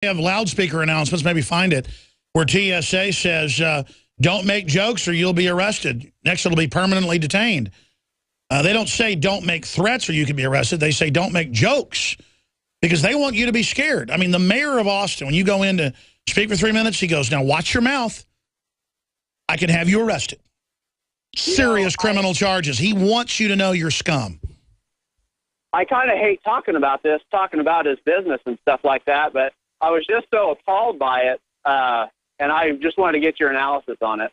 Have loudspeaker announcements, maybe find it, where TSA says, don't make jokes or you'll be arrested. Next, it'll be permanently detained. They don't say don't make threats or you can be arrested. They say don't make jokes because they want you to be scared. I mean, the mayor of Austin, when you go in to speak for 3 minutes, he goes, now watch your mouth. I can have you arrested. Serious criminal charges. He wants you to know you're scum. I kind of hate talking about his business and stuff like that, but I was just so appalled by it, and I just wanted to get your analysis on it.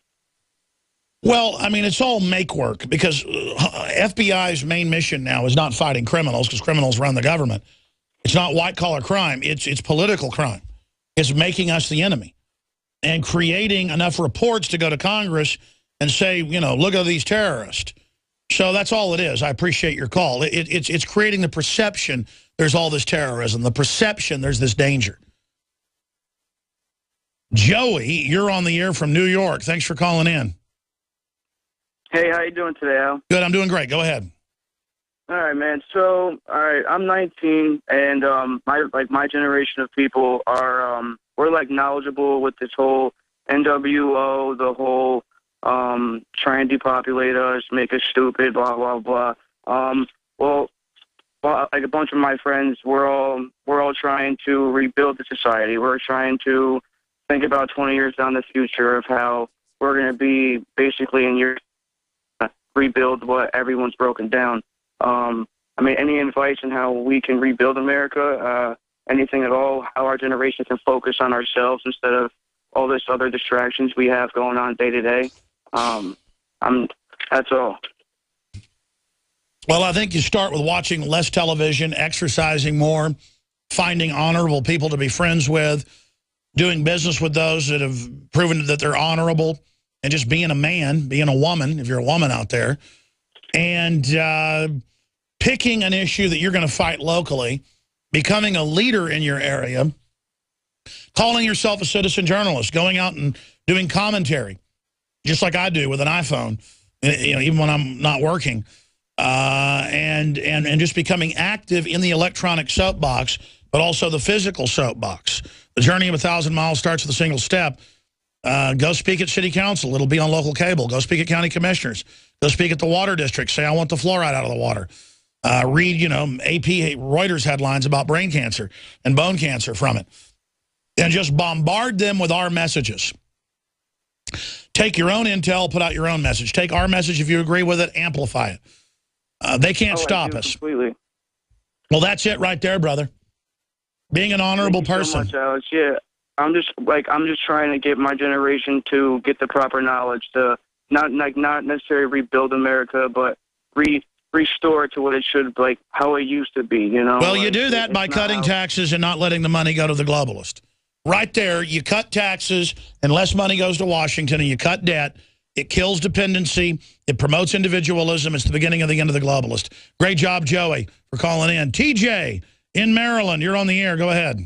Well, I mean, it's all make work because FBI's main mission now is not fighting criminals because criminals run the government. It's not white-collar crime. It's political crime. It's making us the enemy and creating enough reports to go to Congress and say, you know, look at these terrorists. So that's all it is. I appreciate your call. It's creating the perception there's all this terrorism, the perception there's this danger. Joey, you're on the air from New York. Thanks for calling in. Hey, how you doing today, Al? Good, I'm doing great. Go ahead. All right, man. So, all right, I'm 19, and my generation of people are we're like knowledgeable with this whole NWO, the whole try and depopulate us, make us stupid, blah blah blah. Well, like a bunch of my friends, we're all trying to rebuild the society. We're trying to think about 20 years down the future of how we're going to be basically in years rebuild what everyone's broken down. I mean, any advice on how we can rebuild America, anything at all, how our generation can focus on ourselves instead of all this other distractions we have going on day to day. That's all. Well, I think you start with watching less television, exercising more, finding honorable people to be friends with, doing business with those that have proven that they're honorable, and just being a man, being a woman, if you're a woman out there, and picking an issue that you're going to fight locally, becoming a leader in your area, calling yourself a citizen journalist, going out and doing commentary, just like I do with an iPhone, you know, even when I'm not working, and just becoming active in the electronic soapbox, but also the physical soapbox. The journey of 1,000 miles starts with a single step. Go speak at city council. It'll be on local cable. Go speak at county commissioners. Go speak at the water district. Say, I want the fluoride out of the water. Read, you know, AP Reuters headlines about brain cancer and bone cancer from it. And just bombard them with our messages. Take your own intel, put out your own message. Take our message, if you agree with it, amplify it. They can't stop us. Completely. Well, that's it right there, brother. Being an honorable person. Thank you so much, Alex. Yeah. I'm just trying to get my generation to get the proper knowledge to not necessarily rebuild America, but restore it to what it should, like how it used to be, you know? Well, you do that by cutting taxes and not letting the money go to the globalist. Right there, you cut taxes and less money goes to Washington, and you cut debt. It kills dependency. It promotes individualism. It's the beginning of the end of the globalist. Great job, Joey, for calling in. TJ in Maryland, you're on the air. Go ahead.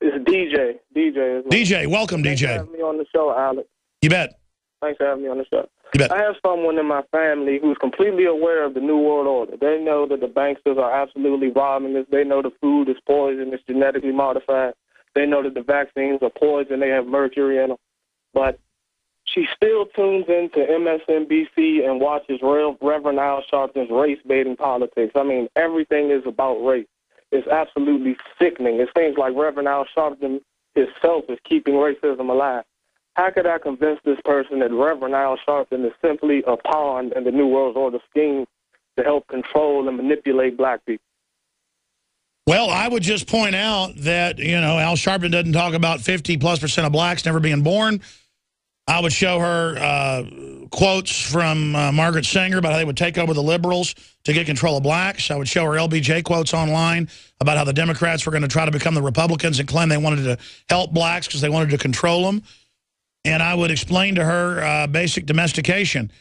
It's DJ. DJ, welcome, Thanks DJ. for having me on the show, Alex. You bet. Thanks for having me on the show. You bet. I have someone in my family who's completely aware of the New World Order. They know that the banksters are absolutely robbing us. They know the food is poison, it's genetically modified. They know that the vaccines are poison, they have mercury in them. But she still tunes into MSNBC and watches Reverend Al Sharpton's race-baiting politics. I mean, everything is about race. It's absolutely sickening. It seems like Reverend Al Sharpton himself is keeping racism alive. How could I convince this person that Reverend Al Sharpton is simply a pawn in the New World Order scheme to help control and manipulate black people? Well, I would just point out that, you know, Al Sharpton doesn't talk about 50+% of blacks never being born. I would show her quotes from Margaret Sanger about how they would take over the liberals to get control of blacks. I would show her LBJ quotes online about how the Democrats were going to try to become the Republicans and claim they wanted to help blacks because they wanted to control them. And I would explain to her basic domestication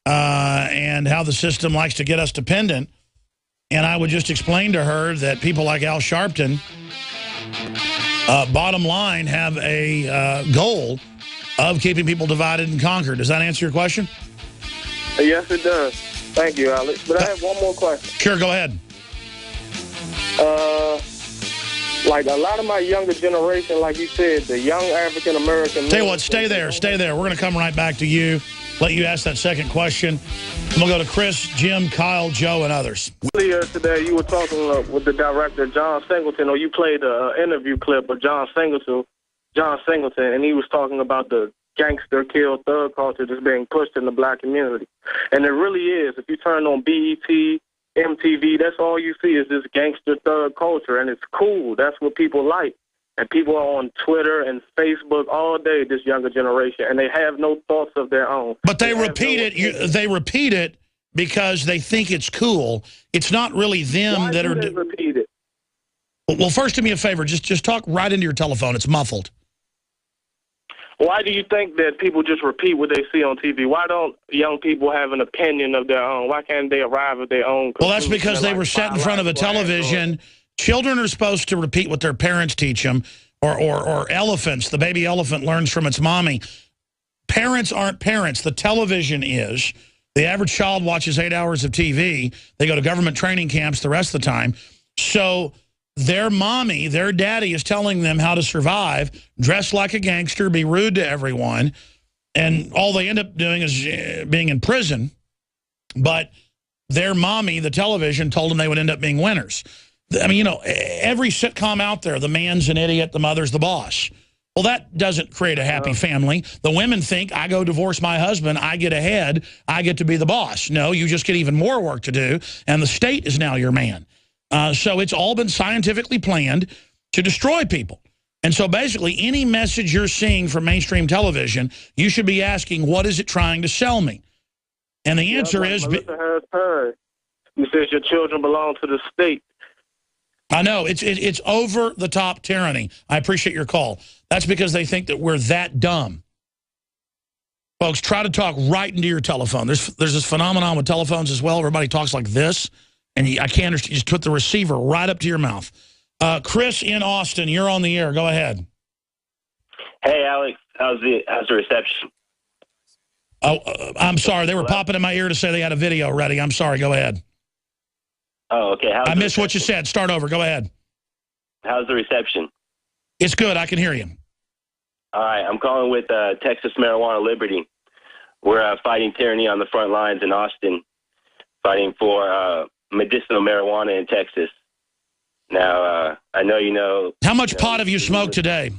and how the system likes to get us dependent. And I would just explain to her that people like Al Sharpton, bottom line, have a goal of keeping people divided and conquered. Does that answer your question? Yes, it does. Thank you, Alex. But I have one more question. Sure, go ahead. like a lot of my younger generation, like you said, the young African American. Tell you what, stay there. We're going to come right back to you, let you ask that second question. And we'll go to Chris, Jim, Kyle, Joe, and others. Earlier today, you were talking with the director, John Singleton, or you played an interview clip of John Singleton, and he was talking about the gangster kill thug culture that's being pushed in the black community. And it really is. If you turn on BET, MTV, that's all you see is this gangster thug culture, and it's cool. That's what people like. And people are on Twitter and Facebook all day, this younger generation, and they have no thoughts of their own. But they repeat it. They repeat it because they think it's cool. It's not really them that are. Why do they repeat it? Well, first, do me a favor. Just talk right into your telephone. It's muffled. Why do you think that people just repeat what they see on TV? Why don't young people have an opinion of their own? Why can't they arrive at their own? Well, that's because they were set in front of a television. Children are supposed to repeat what their parents teach them, or elephants. The baby elephant learns from its mommy. Parents aren't parents. The television is. The average child watches 8 hours of TV. They go to government training camps the rest of the time. So their mommy, their daddy is telling them how to survive, dress like a gangster, be rude to everyone, and all they end up doing is being in prison. But their mommy, the television, told them they would end up being winners. I mean, you know, every sitcom out there, the man's an idiot, the mother's the boss. Well, that doesn't create a happy family. The women think, I go divorce my husband, I get ahead, I get to be the boss. No, you just get even more work to do, and the state is now your man. So it's all been scientifically planned to destroy people. And so basically, any message you're seeing from mainstream television, you should be asking, what is it trying to sell me? And the answer is... Melissa Harris Perry, who says your children belong to the state. I know. It's over-the-top tyranny. I appreciate your call. That's because they think that we're that dumb. Folks, try to talk right into your telephone. There's this phenomenon with telephones as well. Everybody talks like this, and I can't understand. You just put the receiver right up to your mouth. Chris in Austin, you're on the air. Go ahead. Hey, Alex. How's the reception? Oh, I'm sorry. They were popping in my ear to say they had a video ready. I'm sorry. Go ahead. Oh, okay. I missed what you said. Start over. Go ahead. How's the reception? It's good. I can hear you. All right. I'm calling with Texas Marijuana Liberty. We're fighting tyranny on the front lines in Austin, fighting for medicinal marijuana in Texas. Now, I know you know... How much pot have you smoked today?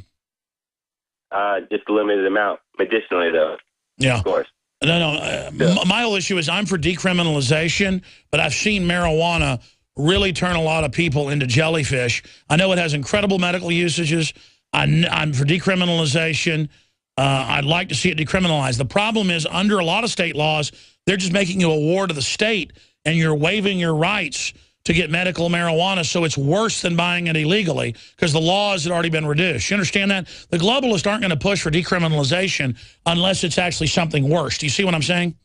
Just a limited amount. Medicinally, though. Yeah. Of course. No. My whole issue is I'm for decriminalization, but I've seen marijuana really turn a lot of people into jellyfish. I know it has incredible medical usages. I'm for decriminalization. I'd like to see it decriminalized. The problem is under a lot of state laws, they're just making you a ward of the state, and you're waiving your rights to get medical marijuana, so it's worse than buying it illegally because the laws had already been reduced. You understand that? The globalists aren't going to push for decriminalization unless it's actually something worse. Do you see what I'm saying?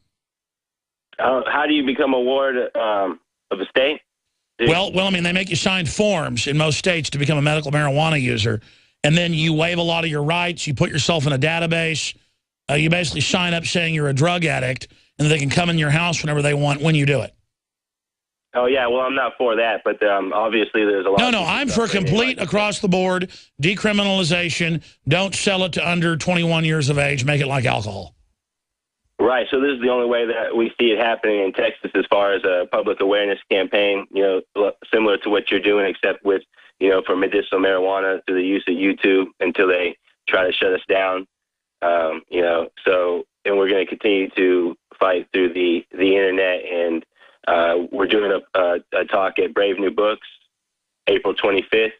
How do you become a ward of a state? Well, I mean, they make you sign forms in most states to become a medical marijuana user, and then you waive a lot of your rights. You put yourself in a database. You basically sign up saying you're a drug addict, and they can come in your house whenever they want when you do it. Oh, yeah, well, I'm not for that, but obviously there's a lot No, I'm for complete across-the-board decriminalization. Don't sell it to under 21 years of age. Make it like alcohol. Right, so this is the only way that we see it happening in Texas as far as a public awareness campaign, you know, similar to what you're doing, except with, you know, for medicinal marijuana through the use of YouTube until they try to shut us down, you know, so, and we're going to continue to fight through the internet, and we're doing a talk at Brave New Books, April 25th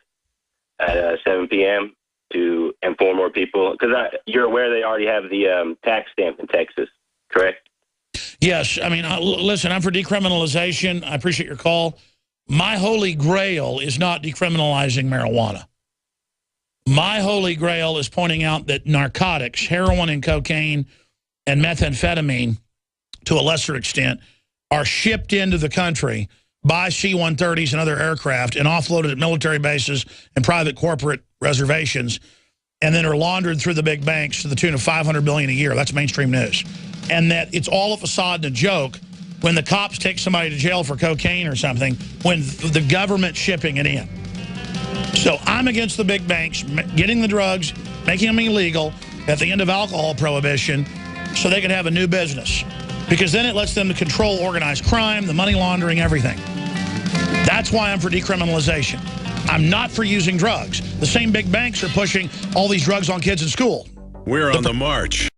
at 7 p.m. to inform more people. Because you're aware they already have the tax stamp in Texas, correct? Yes. I mean, listen, I'm for decriminalization. I appreciate your call. My holy grail is not decriminalizing marijuana. My holy grail is pointing out that narcotics, heroin and cocaine and methamphetamine, to a lesser extent, are shipped into the country by C-130s and other aircraft and offloaded at military bases and private corporate reservations, and then are laundered through the big banks to the tune of $500 billion a year. That's mainstream news. And that it's all a facade and a joke when the cops take somebody to jail for cocaine or something when the government's shipping it in. So I'm against the big banks getting the drugs, making them illegal at the end of alcohol prohibition so they can have a new business. Because then it lets them control organized crime, the money laundering, everything. That's why I'm for decriminalization. I'm not for using drugs. The same big banks are pushing all these drugs on kids in school. We're on the march.